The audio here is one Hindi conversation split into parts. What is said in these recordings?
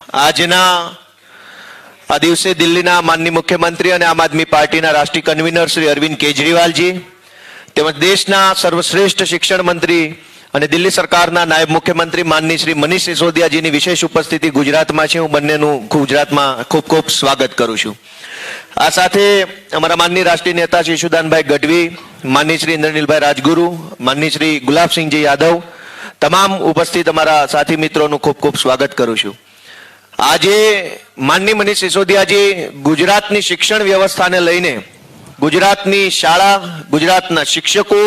આજના આ દિવસે દિલ્હીના માનનીય મુખ્યમંત્રી અને આમ આદમી પાર્ટીના રાષ્ટ્રીય કન્વીનર શ્રી અરવિંદ કેજરીવાલજી તેમજ દેશના સર્વશ્રેષ્ઠ શિક્ષણ મંત્રી અને દિલ્હી સરકારના નાયબ મુખ્યમંત્રી માનનીય શ્રી મનીષ સિસોદિયાજીની વિશેષ ઉપસ્થિતિ ગુજરાતમાં છે. હું બંનેનું ગુજરાતમાં ખૂબ ખૂબ સ્વાગત કરું છું. આ સાથે અમારા માનનીય રાષ્ટ્રીય નેતા શ્રી યશુદાનભાઈ ગઢવી, માનનીય શ્રી ઇન્દ્રનીલભાઈ રાજગુરુ, માનનીય શ્રી ગુલાબસિંહજી યાદવ, તમામ ઉપસ્થિત અમારા સાથી મિત્રોનું ખૂબ ખૂબ સ્વાગત કરું છું. આજે માનનીય મનીષ સિસોદિયાજી ગુજરાતની શિક્ષણ વ્યવસ્થાને લઈને ગુજરાતની શાળા, ગુજરાતના શિક્ષકો,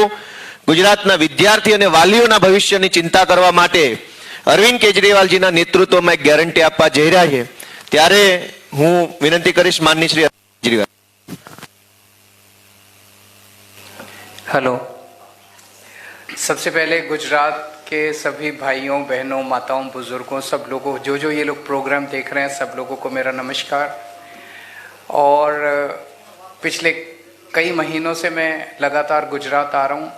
ગુજરાતના વિદ્યાર્થી અને વાલીઓના ભવિષ્યની ચિંતા કરવા માટે અરવિંદ કેજરીવાલજીના નેતૃત્વમાં એક ગેરંટી આપવા જઈ રહ્યા છે. ત્યારે હું વિનંતી કરીશ માનનીય શ્રી કેજરીવાલ. हेलो, सबसे पहले गुजरात के सभी भाइयों, बहनों, माताओं, बुजुर्गों, सब लोगों जो ये लोग प्रोग्राम देख रहे हैं, सब लोगों को मेरा नमस्कार। और पिछले कई महीनों से मैं लगातार गुजरात आ रहा हूँ।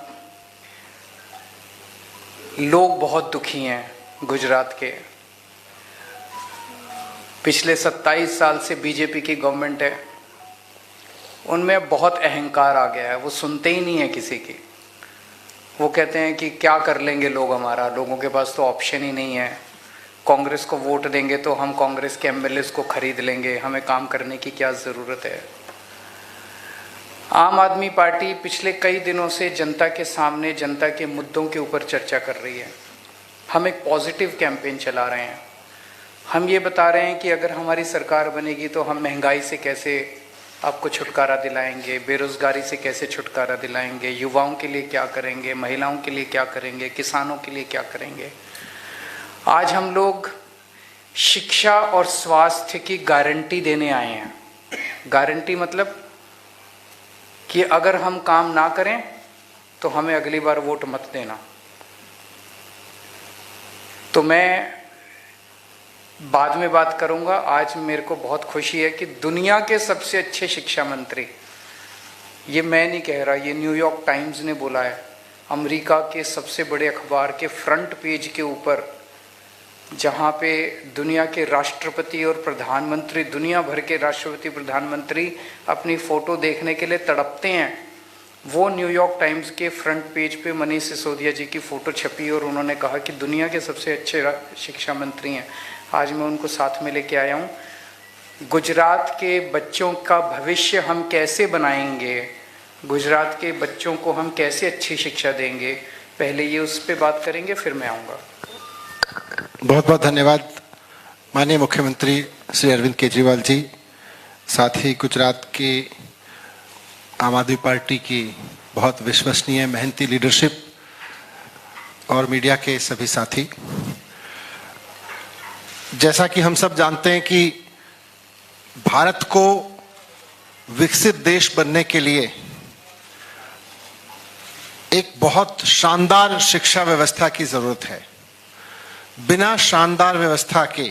लोग बहुत दुखी हैं गुजरात के। पिछले 27 साल से बीजेपी की गवर्नमेंट है, उनमें बहुत अहंकार आ गया है। वो सुनते ही नहीं है किसी की। वो कहते हैं कि क्या कर लेंगे लोग हमारा, लोगों के पास तो ऑप्शन ही नहीं है। कांग्रेस को वोट देंगे तो हम कांग्रेस के एमएलए को खरीद लेंगे, हमें काम करने की क्या ज़रूरत है। आम आदमी पार्टी पिछले कई दिनों से जनता के सामने जनता के मुद्दों के ऊपर चर्चा कर रही है। हम एक पॉजिटिव कैंपेन चला रहे हैं। हम ये बता रहे हैं कि अगर हमारी सरकार बनेगी तो हम महंगाई से कैसे आपको छुटकारा दिलाएंगे, बेरोजगारी से कैसे छुटकारा दिलाएंगे, युवाओं के लिए क्या करेंगे, महिलाओं के लिए क्या करेंगे, किसानों के लिए क्या करेंगे। आज हम लोग शिक्षा और स्वास्थ्य की गारंटी देने आए हैं। गारंटी मतलब कि अगर हम काम ना करें तो हमें अगली बार वोट मत देना। तो मैं बाद में बात करूंगा। आज मेरे को बहुत खुशी है कि दुनिया के सबसे अच्छे शिक्षा मंत्री, ये मैं नहीं कह रहा, ये न्यूयॉर्क टाइम्स ने बोला है, अमेरिका के सबसे बड़े अखबार के फ्रंट पेज के ऊपर, जहाँ पे दुनिया के राष्ट्रपति और प्रधानमंत्री, दुनिया भर के राष्ट्रपति प्रधानमंत्री अपनी फ़ोटो देखने के लिए तड़पते हैं, वो न्यूयॉर्क टाइम्स के फ्रंट पेज पे मनीष सिसोदिया जी की फ़ोटो छपी और उन्होंने कहा कि दुनिया के सबसे अच्छे शिक्षा मंत्री हैं। आज मैं उनको साथ में लेके आया हूँ। गुजरात के बच्चों का भविष्य हम कैसे बनाएंगे, गुजरात के बच्चों को हम कैसे अच्छी शिक्षा देंगे, पहले ये उस पर बात करेंगे, फिर मैं आऊँगा। बहुत बहुत धन्यवाद माननीय मुख्यमंत्री श्री अरविंद केजरीवाल जी, साथ ही गुजरात के आम आदमी पार्टी की बहुत विश्वसनीय मेहनती लीडरशिप और मीडिया के सभी साथी। जैसा कि हम सब जानते हैं कि भारत को विकसित देश बनने के लिए एक बहुत शानदार शिक्षा व्यवस्था की जरूरत है। बिना शानदार व्यवस्था के,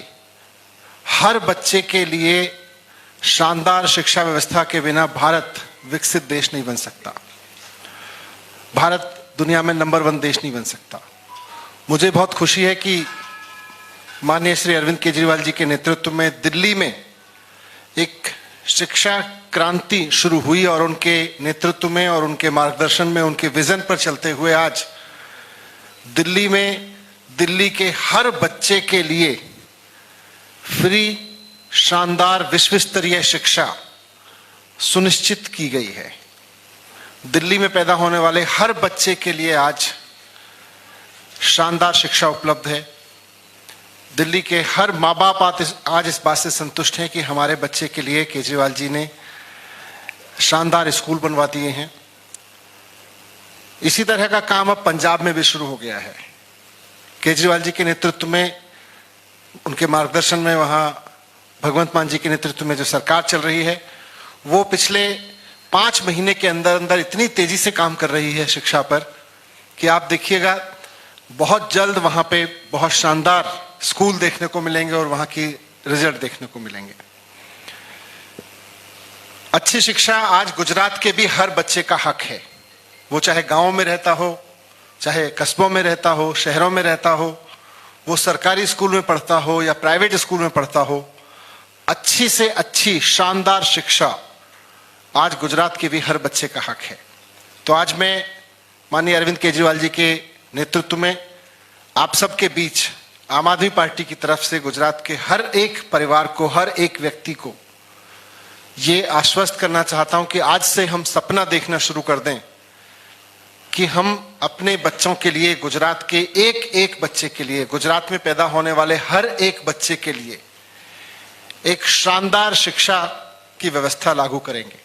हर बच्चे के लिए शानदार शिक्षा व्यवस्था के बिना भारत विकसित देश नहीं बन सकता। भारत दुनिया में नंबर 1 देश नहीं बन सकता। मुझे बहुत खुशी है कि माननीय श्री अरविंद केजरीवाल जी के नेतृत्व में दिल्ली में एक शिक्षा क्रांति शुरू हुई और उनके नेतृत्व में और उनके मार्गदर्शन में, उनके विजन पर चलते हुए आज दिल्ली में दिल्ली के हर बच्चे के लिए फ्री शानदार विश्व स्तरीय शिक्षा सुनिश्चित की गई है। दिल्ली में पैदा होने वाले हर बच्चे के लिए आज शानदार शिक्षा उपलब्ध है। दिल्ली के हर माँ बाप आज इस बात से संतुष्ट हैं कि हमारे बच्चे के लिए केजरीवाल जी ने शानदार स्कूल बनवा दिए हैं। इसी तरह का काम अब पंजाब में भी शुरू हो गया है। केजरीवाल जी के नेतृत्व में, उनके मार्गदर्शन में, वहाँ भगवंत मान जी के नेतृत्व में जो सरकार चल रही है, वो पिछले 5 महीने के अंदर अंदर इतनी तेजी से काम कर रही है शिक्षा पर कि आप देखिएगा बहुत जल्द वहाँ पे बहुत शानदार स्कूल देखने को मिलेंगे और वहाँ की रिजल्ट देखने को मिलेंगे। अच्छी शिक्षा आज गुजरात के भी हर बच्चे का हक है। वो चाहे गाँव में रहता हो, चाहे कस्बों में रहता हो, शहरों में रहता हो, वो सरकारी स्कूल में पढ़ता हो या प्राइवेट स्कूल में पढ़ता हो, अच्छी से अच्छी शानदार शिक्षा आज गुजरात के भी हर बच्चे का हक है। तो आज मैं माननीय अरविंद केजरीवाल जी के नेतृत्व में आप सबके बीच आम आदमी पार्टी की तरफ से गुजरात के हर एक परिवार को, हर एक व्यक्ति को ये आश्वस्त करना चाहता हूं कि आज से हम सपना देखना शुरू कर दें कि हम अपने बच्चों के लिए, गुजरात के एक एक बच्चे के लिए, गुजरात में पैदा होने वाले हर एक बच्चे के लिए एक शानदार शिक्षा की व्यवस्था लागू करेंगे।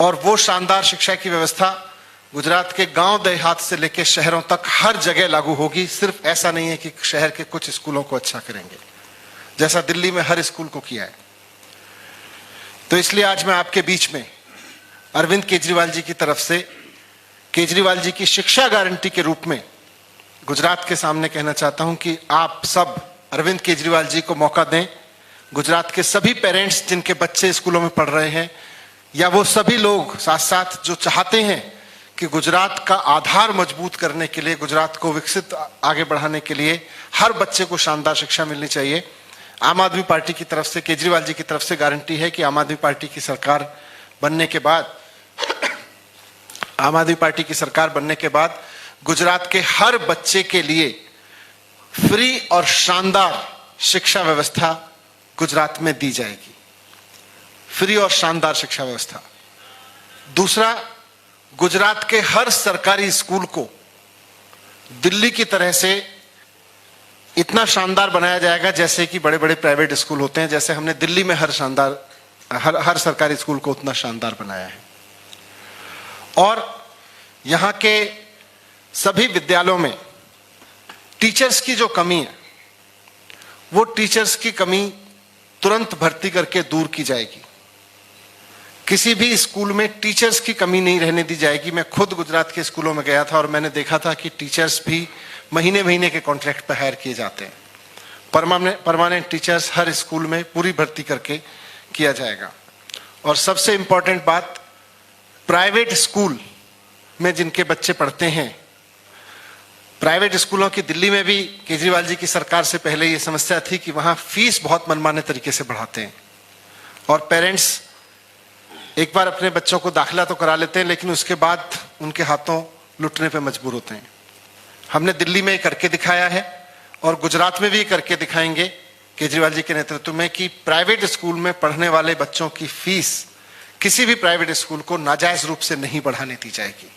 और वो शानदार शिक्षा की व्यवस्था गुजरात के गांव देहात से लेकर शहरों तक हर जगह लागू होगी। सिर्फ ऐसा नहीं है कि शहर के कुछ स्कूलों को अच्छा करेंगे, जैसा दिल्ली में हर स्कूल को किया है। तो इसलिए आज मैं आपके बीच में अरविंद केजरीवाल जी की तरफ से केजरीवाल जी की शिक्षा गारंटी के रूप में गुजरात के सामने कहना चाहता हूं कि आप सब अरविंद केजरीवाल जी को मौका दें। गुजरात के सभी पेरेंट्स जिनके बच्चे स्कूलों में पढ़ रहे हैं, या वो सभी लोग साथ साथ जो चाहते हैं कि गुजरात का आधार मजबूत करने के लिए, गुजरात को विकसित आगे बढ़ाने के लिए हर बच्चे को शानदार शिक्षा मिलनी चाहिए। आम आदमी पार्टी की तरफ से, केजरीवाल जी की तरफ से गारंटी है कि आम आदमी पार्टी की सरकार बनने के बाद गुजरात के हर बच्चे के लिए फ्री और शानदार शिक्षा व्यवस्था गुजरात में दी जाएगी। फ्री और शानदार शिक्षा व्यवस्था। दूसरा, गुजरात के हर सरकारी स्कूल को दिल्ली की तरह से इतना शानदार बनाया जाएगा जैसे कि बड़े बड़े प्राइवेट स्कूल होते हैं। जैसे हमने दिल्ली में हर सरकारी स्कूल को उतना शानदार बनाया है। और यहां के सभी विद्यालयों में टीचर्स की जो कमी है, वो टीचर्स की कमी तुरंत भर्ती करके दूर की जाएगी। किसी भी स्कूल में टीचर्स की कमी नहीं रहने दी जाएगी। मैं खुद गुजरात के स्कूलों में गया था और मैंने देखा था कि टीचर्स भी महीने महीने के कॉन्ट्रैक्ट पर हायर किए जाते हैं। परमानेंट टीचर्स हर स्कूल में पूरी भर्ती करके किया जाएगा। और सबसे इंपॉर्टेंट बात, प्राइवेट स्कूल में जिनके बच्चे पढ़ते हैं, प्राइवेट स्कूलों की दिल्ली में भी केजरीवाल जी की सरकार से पहले ये समस्या थी कि वहां फीस बहुत मनमाने तरीके से बढ़ाते हैं और पेरेंट्स एक बार अपने बच्चों को दाखिला तो करा लेते हैं, लेकिन उसके बाद उनके हाथों लुटने पे मजबूर होते हैं। हमने दिल्ली में करके दिखाया है और गुजरात में भी करके दिखाएंगे केजरीवाल जी के नेतृत्व में कि प्राइवेट स्कूल में पढ़ने वाले बच्चों की फीस किसी भी प्राइवेट स्कूल को नाजायज रूप से नहीं बढ़ाने दी जाएगी।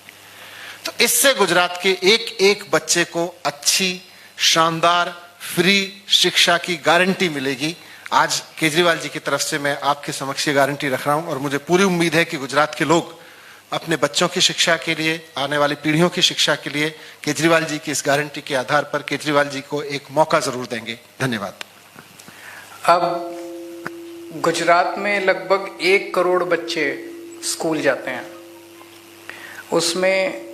तो इससे गुजरात के एक एक बच्चे को अच्छी शानदार फ्री शिक्षा की गारंटी मिलेगी। आज केजरीवाल जी की तरफ से मैं आपके समक्ष ये गारंटी रख रहा हूं और मुझे पूरी उम्मीद है कि गुजरात के लोग अपने बच्चों की शिक्षा के लिए, आने वाली पीढ़ियों की शिक्षा के लिए केजरीवाल जी की इस गारंटी के आधार पर केजरीवाल जी को एक मौका जरूर देंगे। धन्यवाद। अब गुजरात में लगभग 1 करोड़ बच्चे स्कूल जाते हैं। उसमें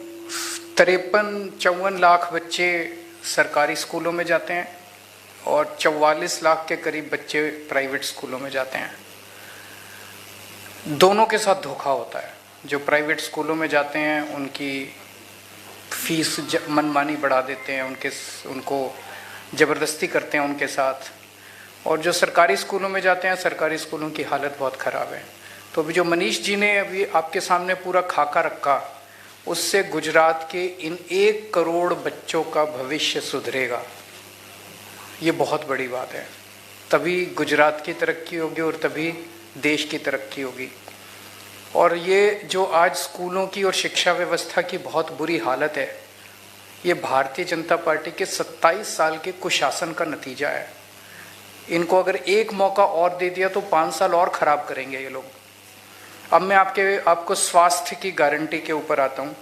53-54 लाख बच्चे सरकारी स्कूलों में जाते हैं और 44 लाख के करीब बच्चे प्राइवेट स्कूलों में जाते हैं। दोनों के साथ धोखा होता है। जो प्राइवेट स्कूलों में जाते हैं उनकी फीस मनमानी बढ़ा देते हैं, उनको ज़बरदस्ती करते हैं उनके साथ। और जो सरकारी स्कूलों में जाते हैं, सरकारी स्कूलों की हालत बहुत ख़राब है। तो अभी जो मनीष जी ने अभी आपके सामने पूरा खाका रखा, उससे गुजरात के इन 1 करोड़ बच्चों का भविष्य सुधरेगा। ये बहुत बड़ी बात है। तभी गुजरात की तरक्की होगी और तभी देश की तरक्की होगी। और ये जो आज स्कूलों की और शिक्षा व्यवस्था की बहुत बुरी हालत है, ये भारतीय जनता पार्टी के 27 साल के कुशासन का नतीजा है। इनको अगर एक मौका और दे दिया तो 5 साल और ख़राब करेंगे ये लोग। अब मैं आपको स्वास्थ्य की गारंटी के ऊपर आता हूँ।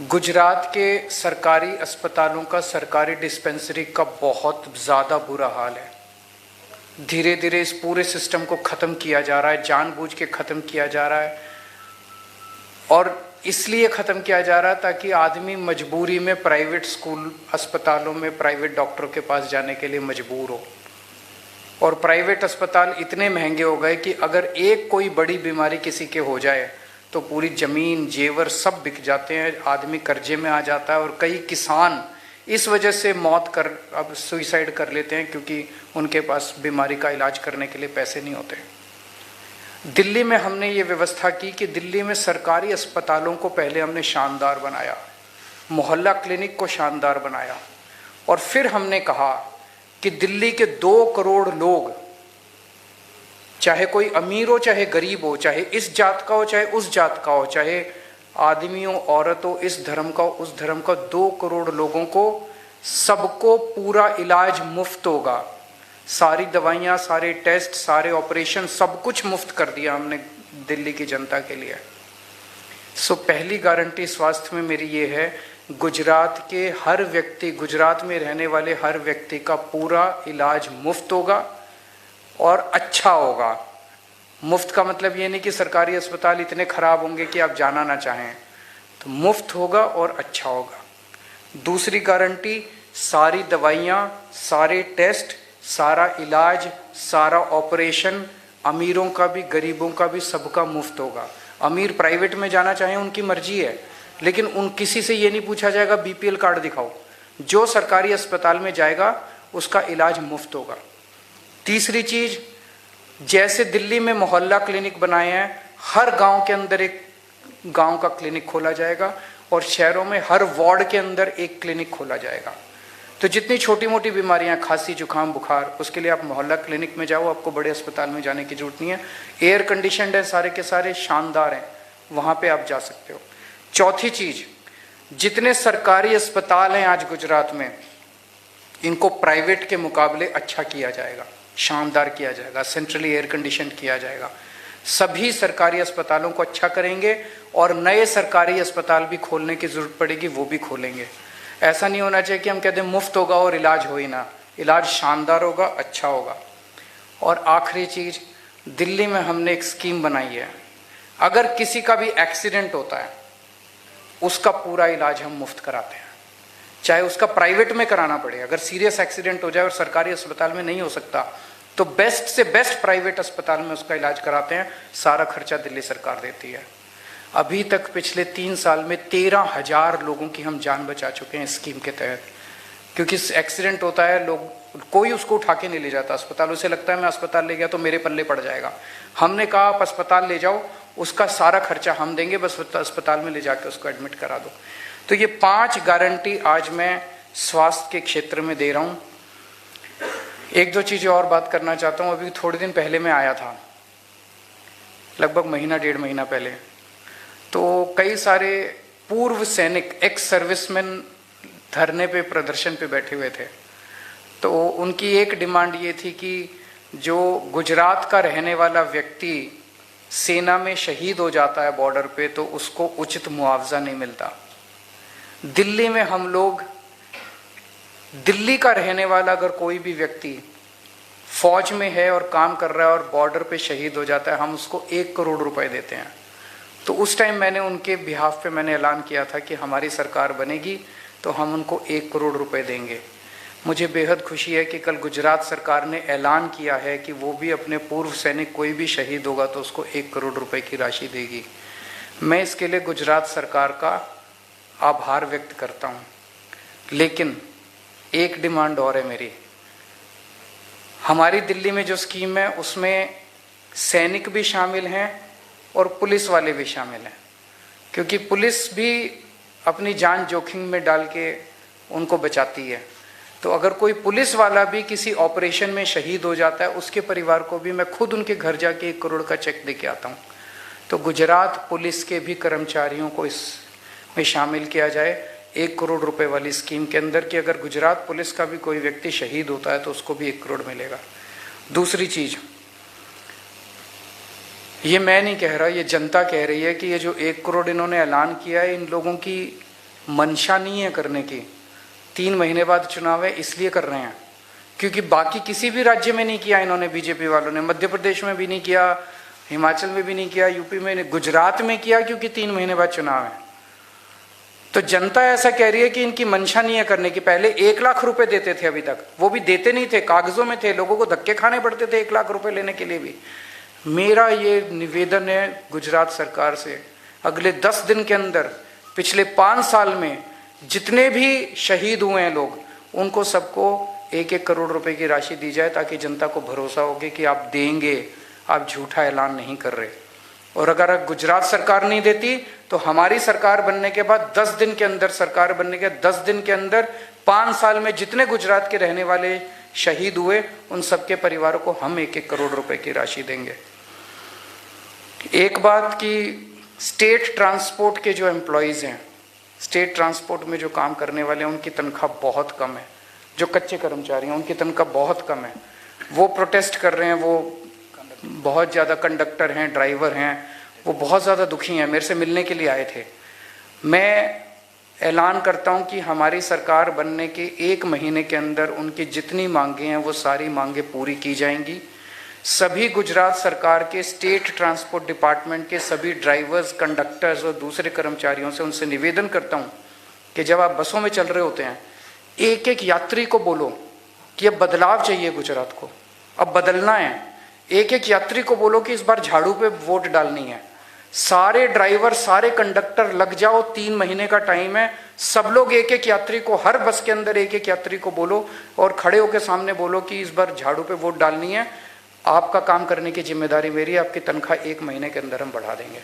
गुजरात के सरकारी अस्पतालों का, सरकारी डिस्पेंसरी का बहुत ज़्यादा बुरा हाल है। धीरे धीरे इस पूरे सिस्टम को ख़त्म किया जा रहा है, जानबूझ के ख़त्म किया जा रहा है। और इसलिए ख़त्म किया जा रहा है ताकि आदमी मजबूरी में प्राइवेट स्कूल अस्पतालों में प्राइवेट डॉक्टरों के पास जाने के लिए मजबूर हो। और प्राइवेट अस्पताल इतने महंगे हो गए कि अगर एक कोई बड़ी बीमारी किसी के हो जाए तो पूरी ज़मीन जेवर सब बिक जाते हैं, आदमी कर्जे में आ जाता है। और कई किसान इस वजह से अब सुइसाइड कर लेते हैं क्योंकि उनके पास बीमारी का इलाज करने के लिए पैसे नहीं होते। दिल्ली में हमने ये व्यवस्था की कि दिल्ली में सरकारी अस्पतालों को पहले हमने शानदार बनाया, मोहल्ला क्लिनिक को शानदार बनाया, और फिर हमने कहा कि दिल्ली के 2 करोड़ लोग, चाहे कोई अमीर हो चाहे गरीब हो, चाहे इस जात का हो चाहे उस जात का हो, चाहे आदमी हो औरत हो, इस धर्म का हो उस धर्म का, 2 करोड़ लोगों को सबको पूरा इलाज मुफ्त होगा। सारी दवाइयाँ, सारे टेस्ट, सारे ऑपरेशन, सब कुछ मुफ्त कर दिया हमने दिल्ली की जनता के लिए। सो पहली गारंटी स्वास्थ्य में मेरी ये है, गुजरात के हर व्यक्ति, गुजरात में रहने वाले हर व्यक्ति का पूरा इलाज मुफ्त होगा और अच्छा होगा। मुफ्त का मतलब ये नहीं कि सरकारी अस्पताल इतने खराब होंगे कि आप जाना ना चाहें, तो मुफ्त होगा और अच्छा होगा। दूसरी गारंटी, सारी दवाइयाँ, सारे टेस्ट, सारा इलाज, सारा ऑपरेशन, अमीरों का भी गरीबों का भी, सबका मुफ्त होगा। अमीर प्राइवेट में जाना चाहें उनकी मर्जी है, लेकिन उन किसी से ये नहीं पूछा जाएगा बीपीएल कार्ड दिखाओ। जो सरकारी अस्पताल में जाएगा उसका इलाज मुफ्त होगा। तीसरी चीज, जैसे दिल्ली में मोहल्ला क्लिनिक बनाए हैं, हर गांव के अंदर एक गांव का क्लिनिक खोला जाएगा और शहरों में हर वार्ड के अंदर एक क्लिनिक खोला जाएगा। तो जितनी छोटी मोटी बीमारियां, खांसी, जुकाम, बुखार, उसके लिए आप मोहल्ला क्लिनिक में जाओ, आपको बड़े अस्पताल में जाने की जरूरत नहीं है। एयर कंडीशनड है, सारे के सारे शानदार हैं, वहां पे आप जा सकते हो। चौथी चीज, जितने सरकारी अस्पताल हैं आज गुजरात में, इनको प्राइवेट के मुकाबले अच्छा किया जाएगा, शानदार किया जाएगा, सेंट्रली एयर कंडीशन किया जाएगा। सभी सरकारी अस्पतालों को अच्छा करेंगे और नए सरकारी अस्पताल भी खोलने की जरूरत पड़ेगी, वो भी खोलेंगे। ऐसा नहीं होना चाहिए कि हम कहते हैं मुफ्त होगा और इलाज हो ही ना, इलाज शानदार होगा, अच्छा होगा। और आखिरी चीज, दिल्ली में हमने एक स्कीम बनाई है, अगर किसी का भी एक्सीडेंट होता है उसका पूरा इलाज हम मुफ्त कराते हैं, चाहे उसका प्राइवेट में कराना पड़े। अगर सीरियस एक्सीडेंट हो जाए और सरकारी अस्पताल में नहीं हो सकता तो बेस्ट से बेस्ट प्राइवेट अस्पताल में उसका इलाज कराते हैं, सारा खर्चा दिल्ली सरकार देती है। अभी तक पिछले 3 साल में 13,000 लोगों की हम जान बचा चुके हैं स्कीम के तहत। क्योंकि एक्सीडेंट होता है, लोग कोई उसको उठा के नहीं ले जाता अस्पताल, उसे लगता है मैं अस्पताल ले गया तो मेरे पल्ले पड़ जाएगा। हमने कहा आप अस्पताल ले जाओ, उसका सारा खर्चा हम देंगे, बस अस्पताल में ले जाके उसको एडमिट करा दो। तो ये 5 गारंटी आज मैं स्वास्थ्य के क्षेत्र में दे रहा हूँ। एक दो चीज़ें और बात करना चाहता हूँ। अभी थोड़े दिन पहले मैं आया था, लगभग महीना 1.5 महीना पहले, तो कई सारे पूर्व सैनिक, एक्स सर्विसमैन धरने पे, प्रदर्शन पे बैठे हुए थे। तो उनकी एक डिमांड ये थी कि जो गुजरात का रहने वाला व्यक्ति सेना में शहीद हो जाता है बॉर्डर पे, तो उसको उचित मुआवजा नहीं मिलता। दिल्ली में हम लोग, दिल्ली का रहने वाला अगर कोई भी व्यक्ति फौज में है और काम कर रहा है और बॉर्डर पे शहीद हो जाता है, हम उसको 1 करोड़ रुपए देते हैं। तो उस टाइम मैंने उनके बिहाफ पे मैंने ऐलान किया था कि हमारी सरकार बनेगी तो हम उनको 1 करोड़ रुपए देंगे। मुझे बेहद खुशी है कि कल गुजरात सरकार ने ऐलान किया है कि वो भी अपने पूर्व सैनिक, कोई भी शहीद होगा तो उसको 1 करोड़ रुपए की राशि देगी। मैं इसके लिए गुजरात सरकार का आभार व्यक्त करता हूँ। लेकिन एक डिमांड और है मेरी। हमारी दिल्ली में जो स्कीम है उसमें सैनिक भी शामिल हैं और पुलिस वाले भी शामिल हैं, क्योंकि पुलिस भी अपनी जान जोखिम में डाल के उनको बचाती है। तो अगर कोई पुलिस वाला भी किसी ऑपरेशन में शहीद हो जाता है, उसके परिवार को भी मैं खुद उनके घर जाके 1 करोड़ का चेक दे के आता हूँ। तो गुजरात पुलिस के भी कर्मचारियों को इसमें शामिल किया जाए 1 करोड़ रुपए वाली स्कीम के अंदर, कि अगर गुजरात पुलिस का भी कोई व्यक्ति शहीद होता है तो उसको भी 1 करोड़ मिलेगा। दूसरी चीज, ये मैं नहीं कह रहा, ये जनता कह रही है कि ये जो 1 करोड़ इन्होंने ऐलान किया है, इन लोगों की मंशा नहीं है करने की। 3 महीने बाद चुनाव है इसलिए कर रहे हैं, क्योंकि बाकी किसी भी राज्य में नहीं किया इन्होंने, बीजेपी वालों ने मध्य प्रदेश में भी नहीं किया, हिमाचल में भी नहीं किया, यूपी में नहीं, गुजरात में किया क्योंकि 3 महीने बाद चुनाव है। तो जनता ऐसा कह रही है कि इनकी मंशा नहीं है करने की। पहले 1 लाख रुपए देते थे, अभी तक वो भी देते नहीं थे, कागजों में थे, लोगों को धक्के खाने पड़ते थे 1 लाख रुपए लेने के लिए भी। मेरा ये निवेदन है गुजरात सरकार से, अगले 10 दिन के अंदर पिछले 5 साल में जितने भी शहीद हुए हैं लोग, उनको सबको 1-1 करोड़ रुपए की राशि दी जाए, ताकि जनता को भरोसा होगे कि आप देंगे, आप झूठा ऐलान नहीं कर रहे। और अगर गुजरात सरकार नहीं देती तो हमारी सरकार बनने के बाद 10 दिन के अंदर, सरकार बनने के 10 दिन के अंदर 5 साल में जितने गुजरात के रहने वाले शहीद हुए, उन सबके परिवारों को हम 1-1 करोड़ रुपए की राशि देंगे। एक बात कि स्टेट ट्रांसपोर्ट के जो एम्प्लॉयज़ हैं, स्टेट ट्रांसपोर्ट में जो काम करने वाले हैं, उनकी तनख्वाह बहुत कम है। जो कच्चे कर्मचारी हैं उनकी तनख्वाह बहुत कम है। वो प्रोटेस्ट कर रहे हैं, वो बहुत ज़्यादा कंडक्टर हैं, ड्राइवर हैं, वो बहुत ज़्यादा दुखी हैं, मेरे से मिलने के लिए आए थे। मैं ऐलान करता हूं कि हमारी सरकार बनने के 1 महीने के अंदर उनकी जितनी मांगे हैं वो सारी मांगे पूरी की जाएंगी। सभी गुजरात सरकार के स्टेट ट्रांसपोर्ट डिपार्टमेंट के सभी ड्राइवर्स, कंडक्टर्स और दूसरे कर्मचारियों से उनसे निवेदन करता हूं कि जब आप बसों में चल रहे होते हैं, एक यात्री को बोलो कि अब बदलाव चाहिए गुजरात को, अब बदलना है। एक यात्री को बोलो कि इस बार झाड़ू पे वोट डालनी है। सारे ड्राइवर, सारे कंडक्टर लग जाओ, 3 महीने का टाइम है। सब लोग एक यात्री को, हर बस के अंदर एक यात्री को बोलो और खड़े होकर सामने बोलो कि इस बार झाड़ू पे वोट डालनी है। आपका काम करने की जिम्मेदारी मेरी है। आपकी तनख्वाह 1 महीने के अंदर हम बढ़ा देंगे।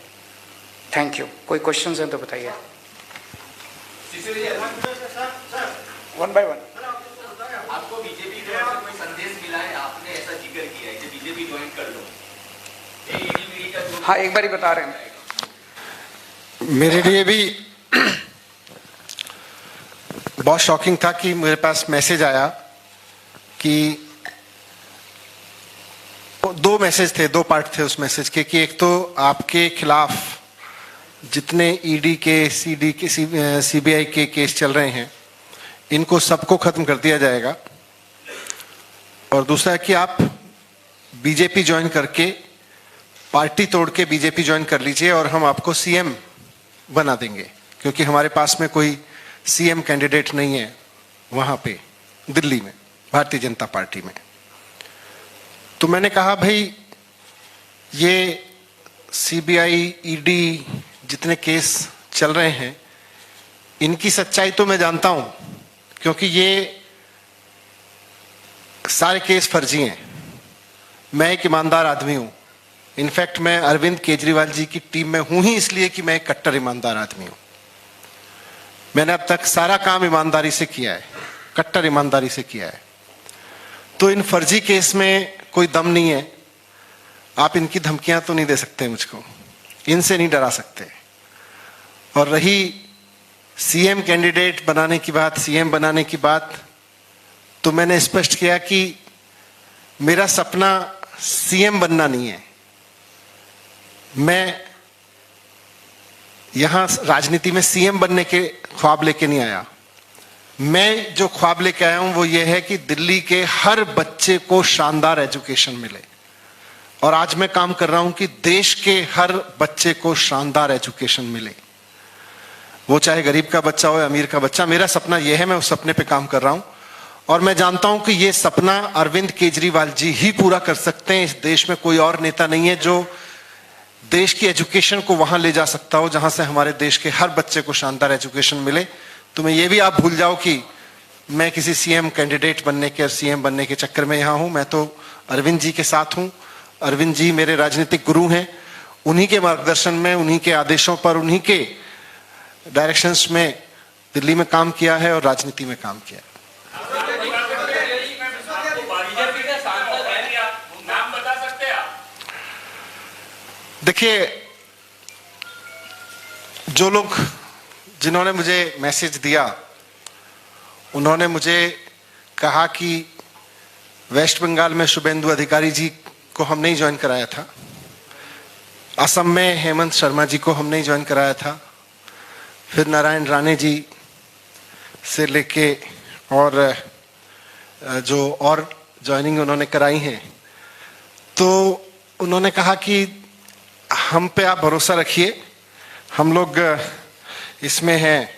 Thank you. कोई क्वेश्चंस हैं तो बताइए। 1 by 1। आपको बीजेपी से कोई संदेश मिला है? आपने ऐसा जिक्र किया है कि बीजेपी ज्वाइन कर लो। हाँ, एक बार ही बता रहे हैं। मेरे लिए भी बहुत शॉकिंग था कि मेरे पास मैसेज आया कि 2 मैसेज थे, 2 पार्ट थे उस मैसेज के, कि एक तो आपके खिलाफ जितने ईडी के, सीडी के, सीबीआई के केस चल रहे हैं, इनको सबको खत्म कर दिया जाएगा। और दूसरा है कि आप बीजेपी ज्वाइन करके, पार्टी तोड़ के बीजेपी ज्वाइन कर लीजिए और हम आपको सीएम बना देंगे, क्योंकि हमारे पास में कोई सीएम कैंडिडेट नहीं है वहां पे दिल्ली में, भारतीय जनता पार्टी में। तो मैंने कहा भाई, ये सीबीआई, ईडी जितने केस चल रहे हैं, इनकी सच्चाई तो मैं जानता हूं, क्योंकि ये सारे केस फर्जी हैं। मैं एक ईमानदार आदमी हूं। इनफैक्ट मैं अरविंद केजरीवाल जी की टीम में हूं ही इसलिए कि मैं एक कट्टर ईमानदार आदमी हूं। मैंने अब तक सारा काम ईमानदारी से किया है, कट्टर ईमानदारी से किया है। तो इन फर्जी केस में कोई दम नहीं है। आप इनकी धमकियां तो नहीं दे सकते मुझको, इनसे नहीं डरा सकते। और रही सीएम कैंडिडेट बनाने की बात, सीएम बनाने की बात, तो मैंने स्पष्ट किया कि मेरा सपना सीएम बनना नहीं है। मैं यहां राजनीति में सीएम बनने के ख्वाब लेके नहीं आया। मैं जो ख्वाब लेके आया हूं वो ये है कि दिल्ली के हर बच्चे को शानदार एजुकेशन मिले। और आज मैं काम कर रहा हूं कि देश के हर बच्चे को शानदार एजुकेशन मिले, वो चाहे गरीब का बच्चा हो या अमीर का बच्चा। मेरा सपना यह है, मैं उस सपने पे काम कर रहा हूं। और मैं जानता हूं कि यह सपना अरविंद केजरीवाल जी ही पूरा कर सकते हैं। इस देश में कोई और नेता नहीं है जो देश की एजुकेशन को वहां ले जा सकता हो जहां से हमारे देश के हर बच्चे को शानदार एजुकेशन मिले। तो मैं ये भी आप भूल जाओ कि मैं किसी सीएम कैंडिडेट बनने के और सीएम बनने के चक्कर में यहां हूं। मैं तो अरविंद जी के साथ हूं। अरविंद जी मेरे राजनीतिक गुरु हैं। उन्हीं के मार्गदर्शन में, उन्हीं के आदेशों पर, उन्हीं के डायरेक्शंस में दिल्ली में काम किया है और राजनीति में काम किया है। देखिए, जो लोग जिन्होंने मुझे मैसेज दिया, उन्होंने मुझे कहा कि वेस्ट बंगाल में शुभेंदु अधिकारी जी को हमने ही ज्वाइन कराया था, असम में हेमंत शर्मा जी को हमने ही ज्वाइन कराया था, फिर नारायण राणे जी से लेके और जो और ज्वाइनिंग उन्होंने कराई हैं, तो उन्होंने कहा कि हम पे आप भरोसा रखिए, हम लोग इसमें हैं,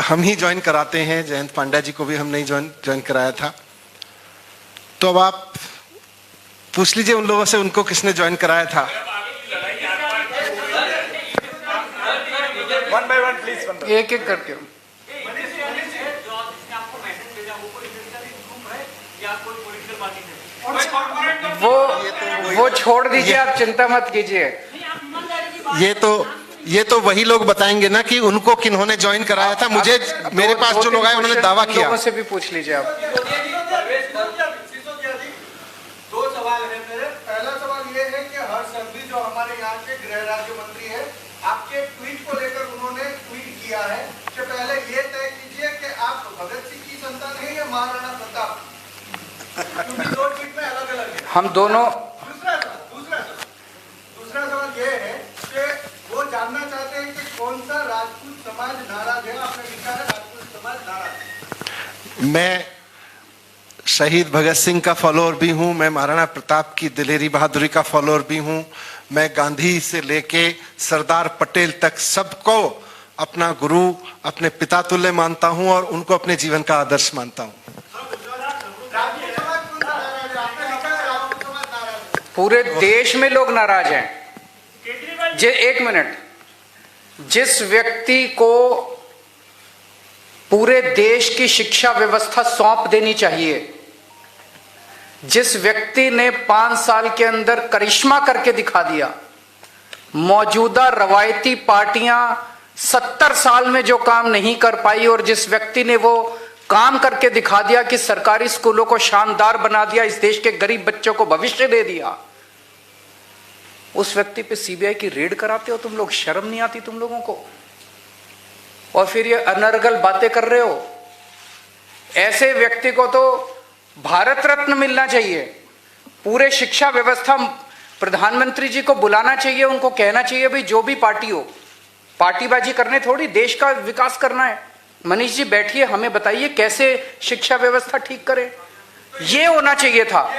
हम ही ज्वाइन कराते हैं। जयंत पांड्या जी को भी हमने ही ज्वाइन कराया था। तो अब आप पूछ लीजिए उन लोगों से, उनको किसने ज्वाइन कराया था। One by one please, one एक एक करके। वो छोड़ दीजिए, आप चिंता मत कीजिए। ये तो वही लोग बताएंगे ना कि उनको किन्होंने ज्वाइन कराया था। मुझे मेरे पास जो लोग आए उन्होंने दावा किया। लोगों से भी पूछ लीजिए आप। दो सवाल है मेरे। पहला सवाल ये है कि हर्ष संघवी जो हमारे यहाँ के गृह राज्य मंत्री है, आपके ट्वीट को लेकर उन्होंने ट्वीट किया है कि पहले ये तय कीजिए कि आप भगत सिंह की संतान है या महाराणा प्रताप, क्योंकि दो ट्वीट में अलग अलग है। हम दोनों। दूसरा सवाल ये है कि वो जानना चाहते हैं कि कौन सा राजपूत समाज नाराज है। आपने लिखा है राजपूत समाज नाराज। मैं शहीद भगत सिंह का फॉलोअर भी हूं, मैं महाराणा प्रताप की दिलेरी बहादुरी का फॉलोअर भी हूं, मैं गांधी से लेके सरदार पटेल तक सबको अपना गुरु, अपने पिता तुल्य मानता हूं और उनको अपने जीवन का आदर्श मानता हूं। पूरे देश में लोग नाराज हैं। एक मिनट, जिस व्यक्ति को पूरे देश की शिक्षा व्यवस्था सौंप देनी चाहिए, जिस व्यक्ति ने 5 साल के अंदर करिश्मा करके दिखा दिया, मौजूदा रवायती पार्टियां 70 साल में जो काम नहीं कर पाई और जिस व्यक्ति ने वो काम करके दिखा दिया कि सरकारी स्कूलों को शानदार बना दिया, इस देश के गरीब बच्चों को भविष्य दे दिया, उस व्यक्ति पे सीबीआई की रेड कराते हो तुम लोग? शर्म नहीं आती तुम लोगों को? और फिर ये अनर्गल बातें कर रहे हो। ऐसे व्यक्ति को तो भारत रत्न मिलना चाहिए। पूरे शिक्षा व्यवस्था, प्रधानमंत्री जी को बुलाना चाहिए, उनको कहना चाहिए भाई जो भी पार्टी हो, पार्टीबाजी करने थोड़ी देश का विकास करना है। मनीष जी बैठिए, हमें बताइए कैसे शिक्षा व्यवस्था ठीक करें। ये होना चाहिए था।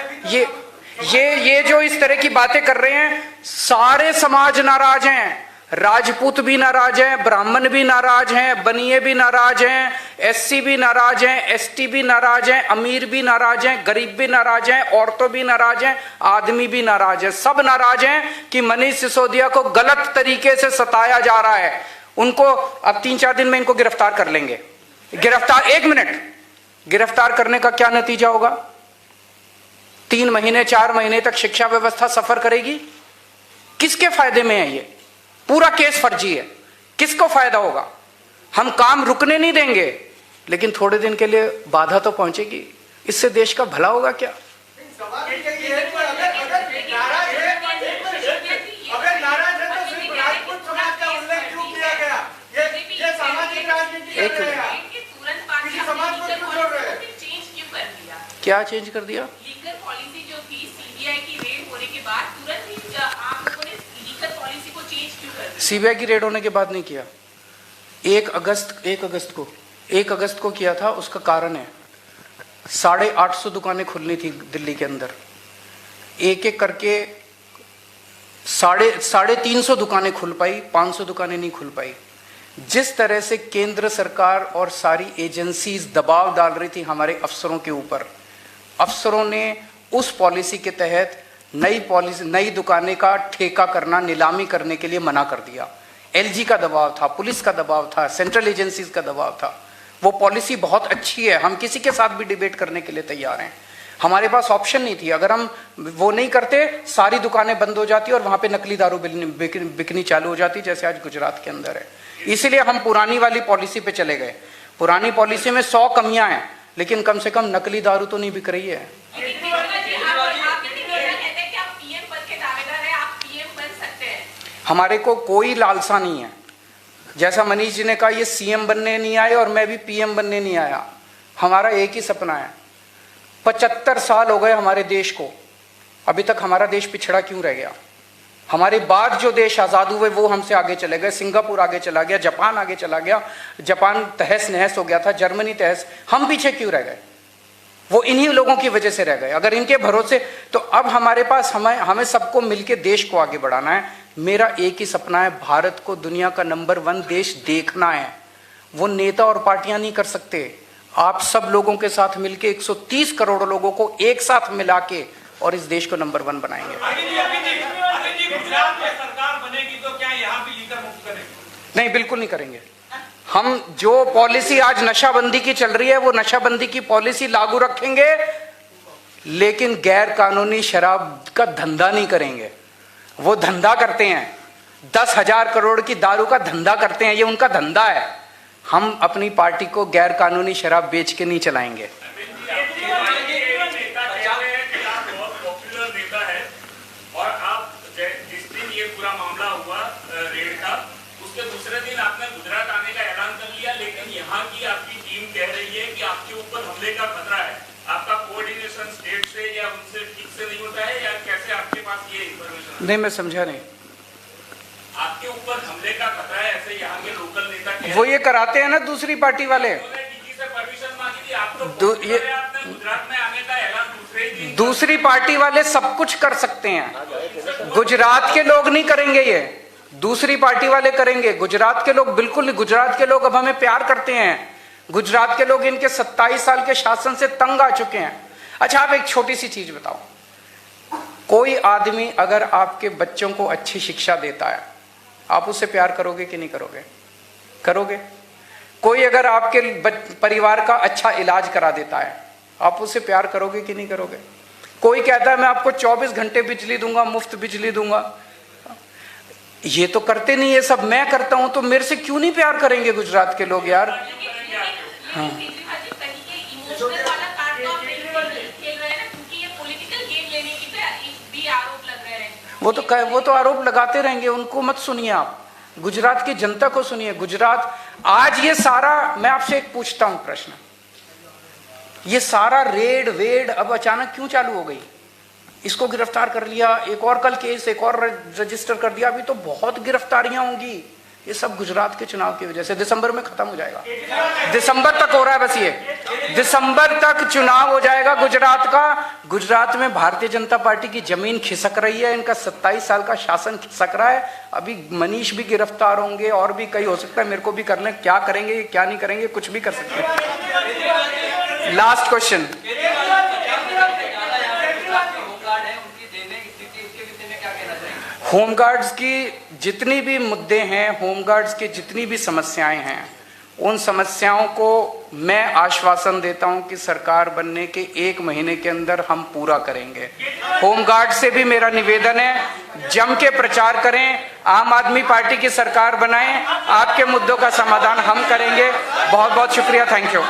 ये जो इस तरह की बातें कर रहे हैं, सारे समाज नाराज हैं। राजपूत भी नाराज हैं, ब्राह्मण भी नाराज हैं, बनिए भी नाराज हैं, एससी भी नाराज हैं, एसटी भी नाराज हैं, अमीर भी नाराज हैं, गरीब भी नाराज हैं, औरतें भी नाराज हैं, आदमी भी नाराज है। सब नाराज हैं कि मनीष सिसोदिया को गलत तरीके से सताया जा रहा है। उनको अब 3-4 दिन में इनको गिरफ्तार कर लेंगे। गिरफ्तार, 1 मिनट, गिरफ्तार करने का क्या नतीजा होगा? 3 महीने 4 महीने तक शिक्षा व्यवस्था सफर करेगी। किसके फायदे में है ये? पूरा केस फर्जी है। किसको फायदा होगा? हम काम रुकने नहीं देंगे, लेकिन थोड़े दिन के लिए बाधा तो पहुंचेगी। इससे देश का भला होगा क्या? क्या चेंज कर दिया? लीगल पॉलिसी जो थी, सीबीआई की रेड होने के बाद तुरंत ही आप लोगों ने लीगल पॉलिसी को चेंज क्यों कर दिया? सीबीआई की रेड होने के बाद नहीं किया। 1 अगस्त को किया था। उसका कारण है 850 दुकानें खुलनी थी दिल्ली के अंदर। एक एक करके 350 दुकानें खुल पाई, 500 दुकानें नहीं खुल पाई। जिस तरह से केंद्र सरकार और सारी एजेंसीज दबाव डाल रही थी हमारे अफसरों के ऊपर, अफसरों ने उस पॉलिसी के तहत नई दुकानें का ठेका करना, नीलामी करने के लिए मना कर दिया। एलजी का दबाव था, पुलिस का दबाव था, सेंट्रल एजेंसीज का दबाव था। वो पॉलिसी बहुत अच्छी है, हम किसी के साथ भी डिबेट करने के लिए तैयार हैं। हमारे पास ऑप्शन नहीं थी। अगर हम वो नहीं करते, सारी दुकानें बंद हो जाती और वहां पे नकली दारू बिकनी चालू हो जाती, जैसे आज गुजरात के अंदर है। इसीलिए हम पुरानी वाली पॉलिसी पे चले गए। पुरानी पॉलिसी में 100 कमियां हैं, लेकिन कम से कम नकली दारू तो नहीं बिक रही है। हमारे को कोई लालसा नहीं है। जैसा मनीष जी ने कहा, ये सीएम बनने नहीं आए और मैं भी पीएम बनने नहीं आया। हमारा एक ही सपना है। 75 साल हो गए हमारे देश को, अभी तक हमारा देश पिछड़ा क्यों रह गया? हमारे बाद जो देश आज़ाद हुए वो हमसे आगे चले गए। सिंगापुर आगे चला गया, जापान आगे चला गया, जापान तहस नहस हो गया था, जर्मनी तहस। हम पीछे क्यों रह गए? वो इन्हीं लोगों की वजह से रह गए। अगर इनके भरोसे, तो अब हमारे पास हमें सबको मिलकर देश को आगे बढ़ाना है। मेरा एक ही सपना है, भारत को दुनिया का नंबर 1 देश देखना है। वो नेता और पार्टियां नहीं कर सकते। आप सब लोगों के साथ मिलके 130 करोड़ लोगों को एक साथ मिला के और इस देश को नंबर 1 बनाएंगे। गुजरात में सरकार बनेगी तो क्या यहाँ भी लीकर मुक्त करेंगे? नहीं, बिल्कुल नहीं करेंगे। हम जो पॉलिसी आज नशाबंदी की चल रही है वो नशाबंदी की पॉलिसी लागू रखेंगे, लेकिन गैर कानूनी शराब का धंधा नहीं करेंगे। वो धंधा करते हैं, 10,000 करोड़ की दारू का धंधा करते हैं, ये उनका धंधा है। हम अपनी पार्टी को गैर कानूनी शराब बेच के नहीं चलाएंगे। पूरा मामला हुआ रेड का, उसके दूसरे दिन आपने गुजरात आने का ऐलान कर लिया, लेकिन यहाँ की आपकी टीम कह रही है कि आपके ऊपर हमले का खतरा है। आपका कोऑर्डिनेशन स्टेट से या उनसे ठीक से नहीं होता है, या कैसे आपके पास ये इंफॉर्मेशन? नहीं, मैं समझा नहीं। आपके ऊपर हमले का खतरा है, ऐसे यहाँ के लोकल नेता वो ये कराते हैं ना दूसरी पार्टी वाले। डीजी से परमिशन मांगी थी, आप तो आपने गुजरात में आने का ऐलान दूसरे दिन। दूसरी पार्टी वाले सब कुछ कर सकते हैं, गुजरात के लोग नहीं करेंगे, ये दूसरी पार्टी वाले करेंगे। गुजरात के लोग बिल्कुल नहीं। गुजरात के लोग अब हमें प्यार करते हैं। गुजरात के लोग इनके 27 साल के शासन से तंग आ चुके हैं। अच्छा, आप एक छोटी सी चीज बताओ, कोई आदमी अगर आपके बच्चों को अच्छी शिक्षा देता है, आप उससे प्यार करोगे कि नहीं करोगे? करोगे। कोई अगर आपके परिवार का अच्छा इलाज करा देता है, आप उससे प्यार करोगे कि नहीं करोगे? कोई कहता है मैं आपको 24 घंटे बिजली दूंगा, मुफ्त बिजली दूंगा, ये तो करते नहीं है सब, मैं करता हूं, तो मेरे से क्यों नहीं प्यार करेंगे गुजरात के लोग यार? हाँ। वो तो आरोप लगाते रहेंगे, उनको मत सुनिए आप, गुजरात की जनता को सुनिए। गुजरात आज ये सारा, मैं आपसे एक पूछता हूं प्रश्न, ये सारा रेड वेड अब अचानक क्यों चालू हो गई? इसको गिरफ्तार कर लिया, एक और कल केस एक और रजिस्टर कर दिया, अभी तो बहुत गिरफ्तारियां होंगी। ये सब गुजरात के चुनाव की वजह से। दिसंबर में खत्म हो जाएगा, दिसंबर तक हो रहा है बस, ये दिसंबर तक चुनाव हो जाएगा गुजरात का। गुजरात में भारतीय जनता पार्टी की जमीन खिसक रही है, इनका 27 साल का शासन खिसक रहा है। अभी मनीष भी गिरफ्तार होंगे और भी कई हो सकता है, मेरे को भी करने, क्या करेंगे क्या नहीं करेंगे, कुछ भी कर सकते हैं। लास्ट क्वेश्चन, होमगार्ड्स की जितनी भी मुद्दे हैं, होमगार्ड्स की जितनी भी समस्याएं हैं, उन समस्याओं को मैं आश्वासन देता हूं कि सरकार बनने के 1 महीने के अंदर हम पूरा करेंगे। होमगार्ड से भी मेरा निवेदन है, जम के प्रचार करें, आम आदमी पार्टी की सरकार बनाएं, आपके मुद्दों का समाधान हम करेंगे। बहुत बहुत शुक्रिया, थैंक यू।